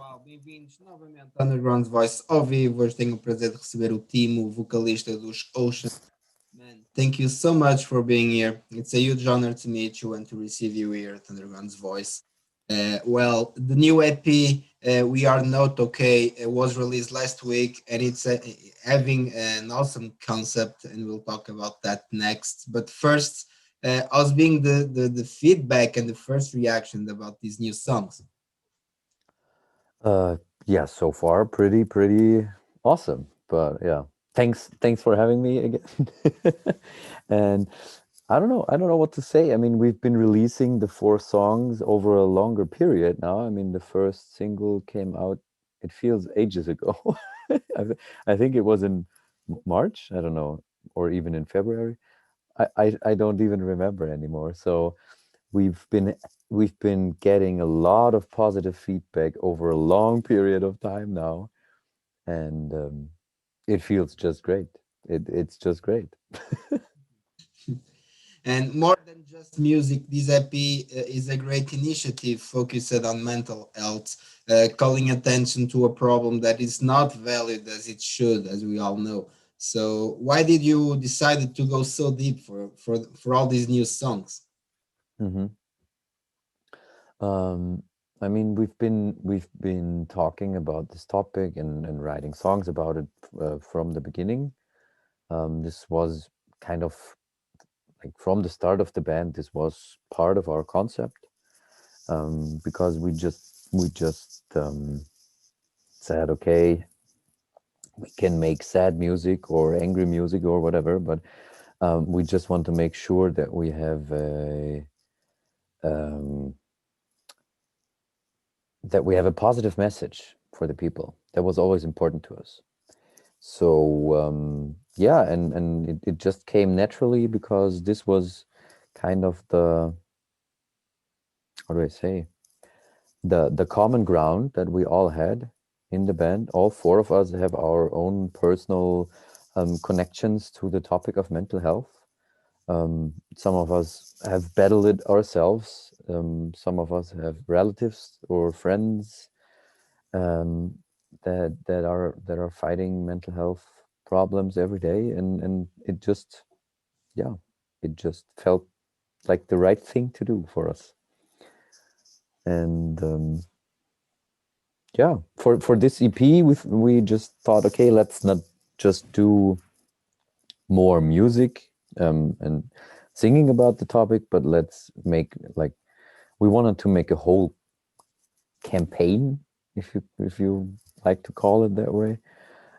Pessoal, bem-vindos novamente ao Underground Voice ao vivo. Hoje tenho o prazer de receber o Timo, vocalista dos Ocean. Man, thank you so much for being here. It's a huge honor to meet you and to receive you here at Underground's Voice. Well, the new EP, We Are Not Okay, was released last week and it's having an awesome concept, and we'll talk about that next. But first, how's being the feedback and the first reaction about these new songs? Uh, yeah, so far pretty awesome. But yeah, thanks for having me again. And I don't know what to say. I mean, we've been releasing the four songs over a longer period now. I mean, the first single came out, it feels ages ago. I think it was in March, I don't know, or even in February. I don't even remember anymore. So we've been we've been getting a lot of positive feedback over a long period of time now, and it feels just great. It's just great. And more than just music, this EP is a great initiative focused on mental health, calling attention to a problem that is not valued as it should, as we all know. So, why did you decide to go so deep for all these new songs? Hmm. Um, I mean, we've been talking about this topic and writing songs about it from the beginning. This was kind of like from the start of the band. This was part of our concept, because we just said, okay, we can make sad music or angry music or whatever, but we just want to make sure that we have um, a positive message for the people. That was always important to us. So yeah, and it just came naturally because this was kind of the, how do I say, the common ground that we all had in the band. All four of us have our own personal connections to the topic of mental health. Some of us have battled it ourselves. Some of us have relatives or friends um, that are fighting mental health problems every day, and it just, yeah, it just felt like the right thing to do for us. And yeah, for this EP, we just thought, okay, let's not just do more music and singing about the topic, but let's make, like, we wanted to make a whole campaign, if you like to call it that way.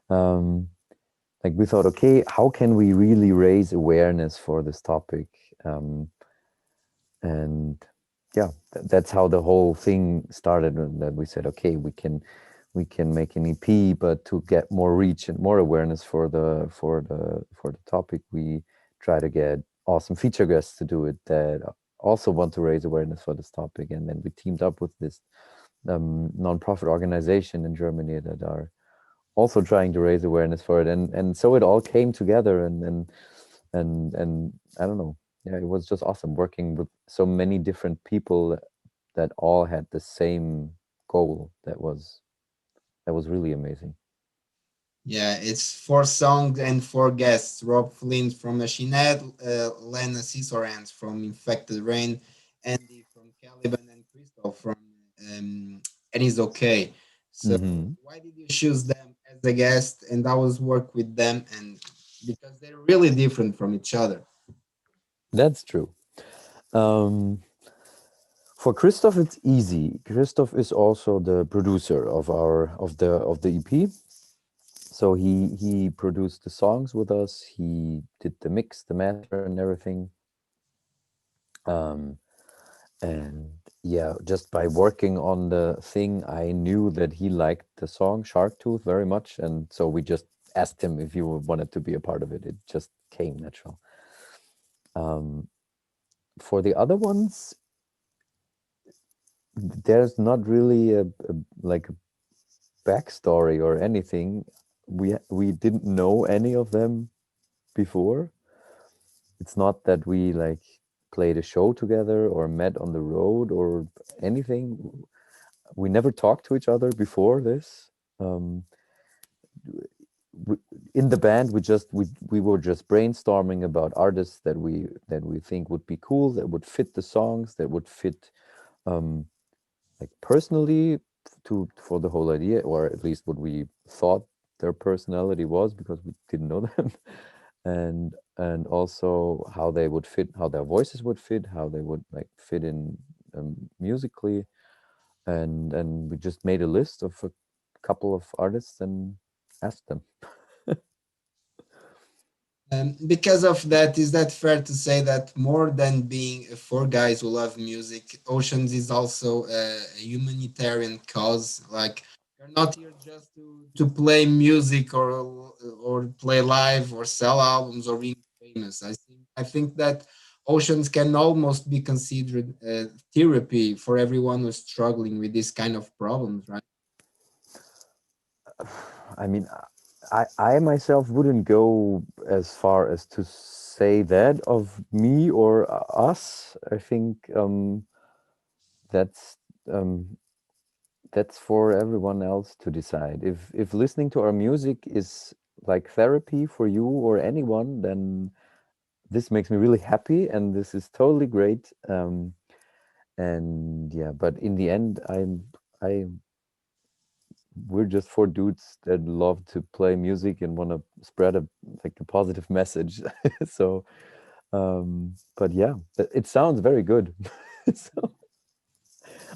Um, like, we thought, okay, how can we really raise awareness for this topic? Um, and yeah, that's how the whole thing started. That we said, okay, we can make an EP, but to get more reach and more awareness for the topic, we try to get awesome feature guests to do it that also want to raise awareness for this topic. And then we teamed up with this nonprofit organization in Germany that are also trying to raise awareness for it, and so it all came together, and I don't know, yeah, it was just awesome working with so many different people that all had the same goal. That was really amazing. Yeah, it's four songs and four guests. Robb Flynn from Machinette, Lena Scissorhands from Infected Rain, Andy from Caliban, and Christoph from And Is Okay. So Hmm. why did you choose them as a guest, and I was work with them, and because they're really different from each other? That's true. um for Christoph, it's easy. Christoph is also the producer of the EP. So he produced the songs with us. He did the mix, the master, and everything. Um, and yeah, just by working on the thing, I knew that he liked the song Shark Tooth very much, and so we just asked him if he wanted to be a part of it. It just came natural. Um, for the other ones, there's not really a like a backstory or anything. We didn't know any of them before. It's not that we like played a show together or met on the road or anything. we never talked to each other before this. Um, we, in the band, we were just brainstorming about artists that we think would be cool, that would fit the songs, that would fit um, like personally to for the whole idea, or at least what we thought their personality was, because we didn't know them, and also how they would fit, how their voices would fit, how they would like fit in musically, and we just made a list of a couple of artists and asked them. Because of that, is that fair to say that more than being four guys who love music, Oceans is also a humanitarian cause? Like, you're not here just to play music or play live or sell albums or being famous. I think that Oceans can almost be considered therapy for everyone who's struggling with this kind of problems, right? I mean, I myself wouldn't go as far as to say that of me or us. I think that's um, that's for everyone else to decide. If listening to our music is like therapy for you or anyone, then this makes me really happy, and this is totally great. And yeah, but in the end, I we're just four dudes that love to play music and want to spread a like a positive message. So, but yeah, it sounds very good. So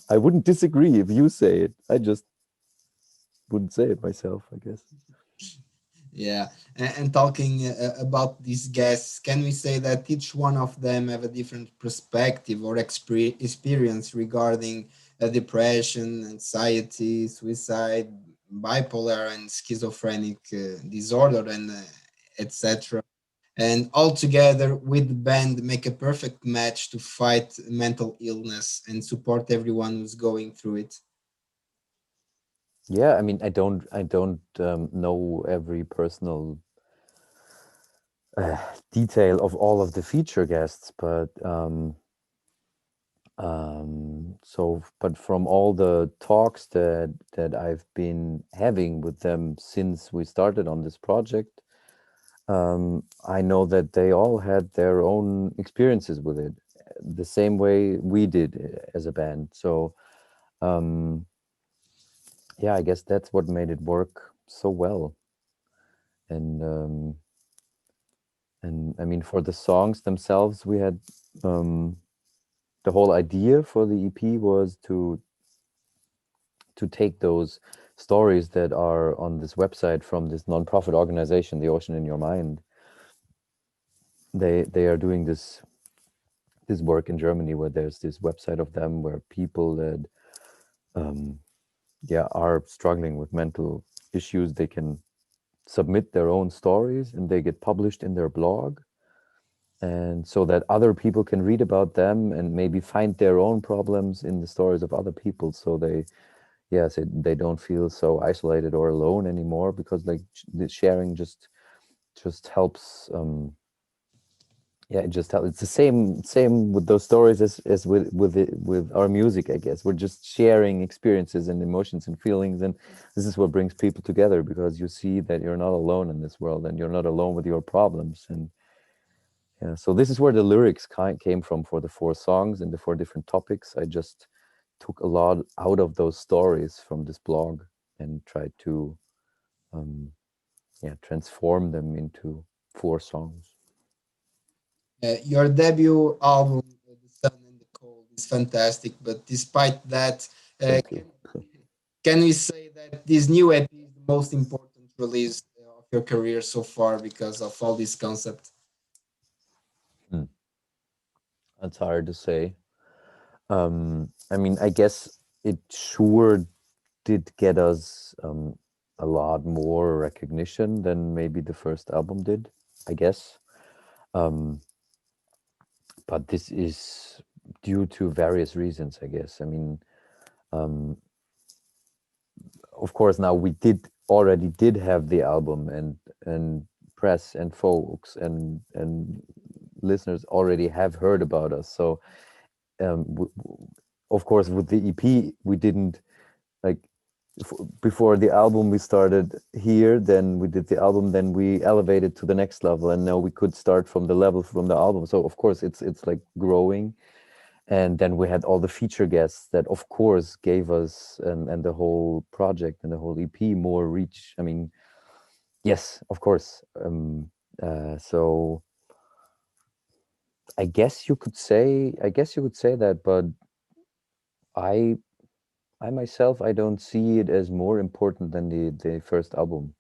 I wouldn't disagree if you say it. I just wouldn't say it myself, I guess. Yeah, and talking about these guests, can we say that each one of them have a different perspective or experience regarding depression, anxiety, suicide, bipolar, and schizophrenic disorder, and etc. And all together with the band make a perfect match to fight mental illness and support everyone who's going through it. Yeah, I mean, I don't know every personal uh, detail of all of the feature guests, but but from all the talks that I've been having with them since we started on this project, I know that they all had their own experiences with it, the same way we did as a band. So um, yeah, I guess that's what made it work so well. And I mean, for the songs themselves, we had um, the whole idea for the EP was to take those stories that are on this website from this nonprofit organization, The Ocean in Your Mind. They are doing this work in Germany, where there's this website of them where people that um, yeah are struggling with mental issues, they can submit their own stories and they get published in their blog, and so that other people can read about them and maybe find their own problems in the stories of other people, so they don't feel so isolated or alone anymore, because like the sharing just helps. Yeah, it just helps. It's the same with those stories as with our music, I guess. We're just sharing experiences and emotions and feelings, and this is what brings people together, because you see that you're not alone in this world and you're not alone with your problems. And yeah, so this is where the lyrics came from for the four songs and the four different topics. I just took a lot out of those stories from this blog and tried to um, yeah, transform them into four songs. Your debut album, The Sun and the Cold, is fantastic, but despite that, Thank you. can we say that this new EP is the most important release of your career so far because of all these concepts? Hmm. That's hard to say. I mean, I guess it sure did get us a lot more recognition than maybe the first album did, I guess. Um, but this is due to various reasons, I guess. I mean, um, of course, now we did have the album, and press and folks and listeners already have heard about us. So, of course, with the EP, we didn't. Like before the album we started here, then we did the album, then we elevated to the next level, and now we could start from the level from the album. So of course it's like growing. And then we had all the feature guests that of course gave us and the whole project and the whole EP more reach. I mean, yes, of course. So I guess you could say that, but I I myself, I don't see it as more important than the first album,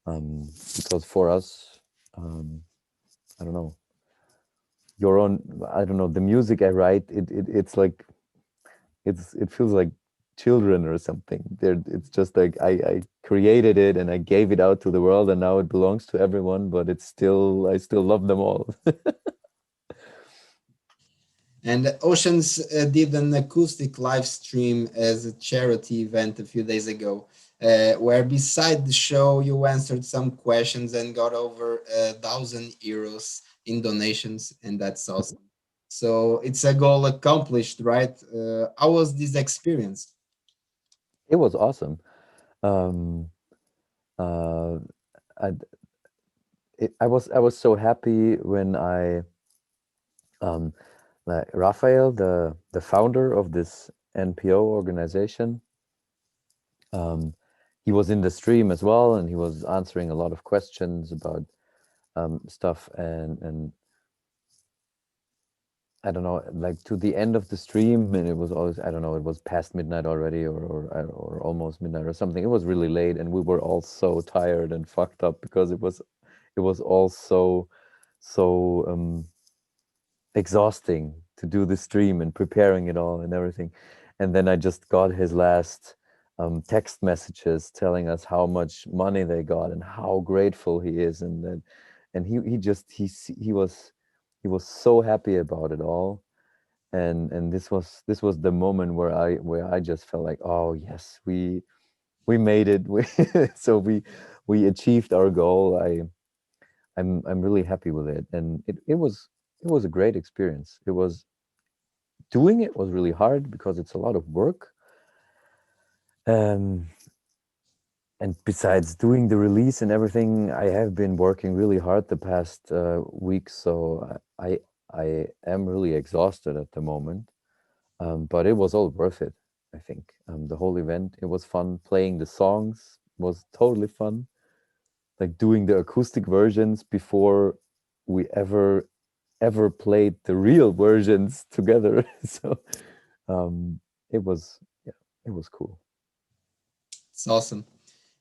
because for us, um, I don't know, your own, I don't know, the music I write, it's like it feels like children or something. It's just like I created it and I gave it out to the world, and now it belongs to everyone. But I still love them all. And Oceans did an acoustic live stream as a charity event a few days ago, where beside the show you answered some questions and got over 1,000 euros in donations, and that's awesome. So it's a goal accomplished, right? How was this experience? It was awesome. Um, uh, I, I was so happy when um, like Raphael, the founder of this NPO organization, um, he was in the stream as well, and he was answering a lot of questions about stuff, and I don't know, like to the end of the stream, and it was always, I don't know, it was past midnight already, or almost midnight or something. It was really late, and we were all so tired and fucked up because it was all so exhausting to do the stream and preparing it all and everything. And then I just got his last text messages telling us how much money they got and how grateful he is, and he was so happy about it all. And this was the moment where I just felt like, oh yes, we made it. So we achieved our goal. I'm really happy with it, and it was a great experience. Doing it was really hard because it's a lot of work. Um, and besides doing the release and everything, I have been working really hard the past weeks, so I am really exhausted at the moment. But it was all worth it, I think. The whole event, it was fun. Playing the songs was totally fun. Like doing the acoustic versions before we ever played the real versions together. So um, it was, yeah, it was cool. It's awesome.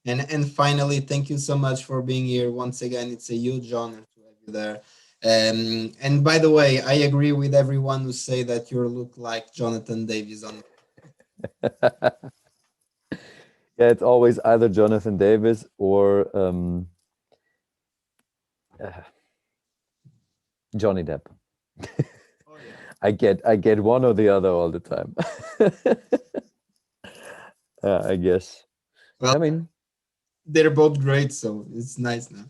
And finally, thank you so much for being here once again. It's a huge honor to have you there. And by the way, I agree with everyone who say that you look like Jonathan Davis on. Yeah, it's always either Jonathan Davis or uh, Johnny Depp. Oh yeah. I get one or the other all the time. I guess. Well, I mean, they're both great, so it's nice now.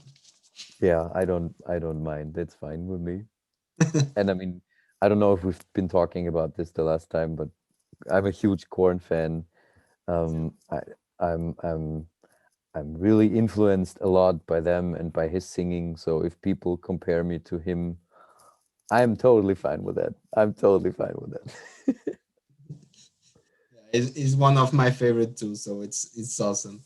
yeah, I don't mind. That's fine with me. And I mean, I don't know if we've been talking about this the last time, but I'm a huge Korn fan. Um, I, I'm I'm I'm really influenced a lot by them and by his singing. So if people compare me to him, I'm totally fine with that. I'm totally fine with that. Is one of my favorite too, so it's awesome.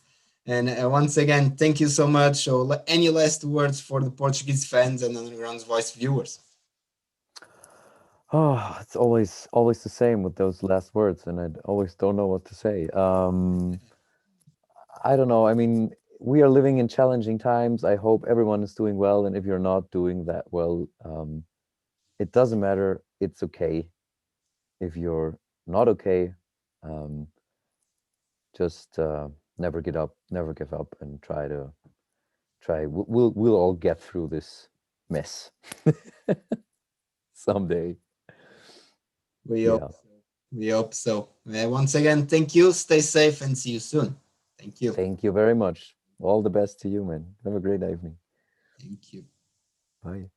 And once again, thank you so much. So, any last words for the Portuguese fans and Underground's Voice viewers? Oh, it's always the same with those last words, and I always don't know what to say. I don't know. I mean, we are living in challenging times. I hope everyone is doing well, and if you're not doing that well, it doesn't matter. It's okay. If you're not okay, um, just never get up, never give up, and try. We'll all get through this mess someday. We hope Yeah. so. We hope so. Once again, thank you. Stay safe and see you soon. Thank you. Thank you very much. All the best to you, man. Have a great evening. Thank you. Bye.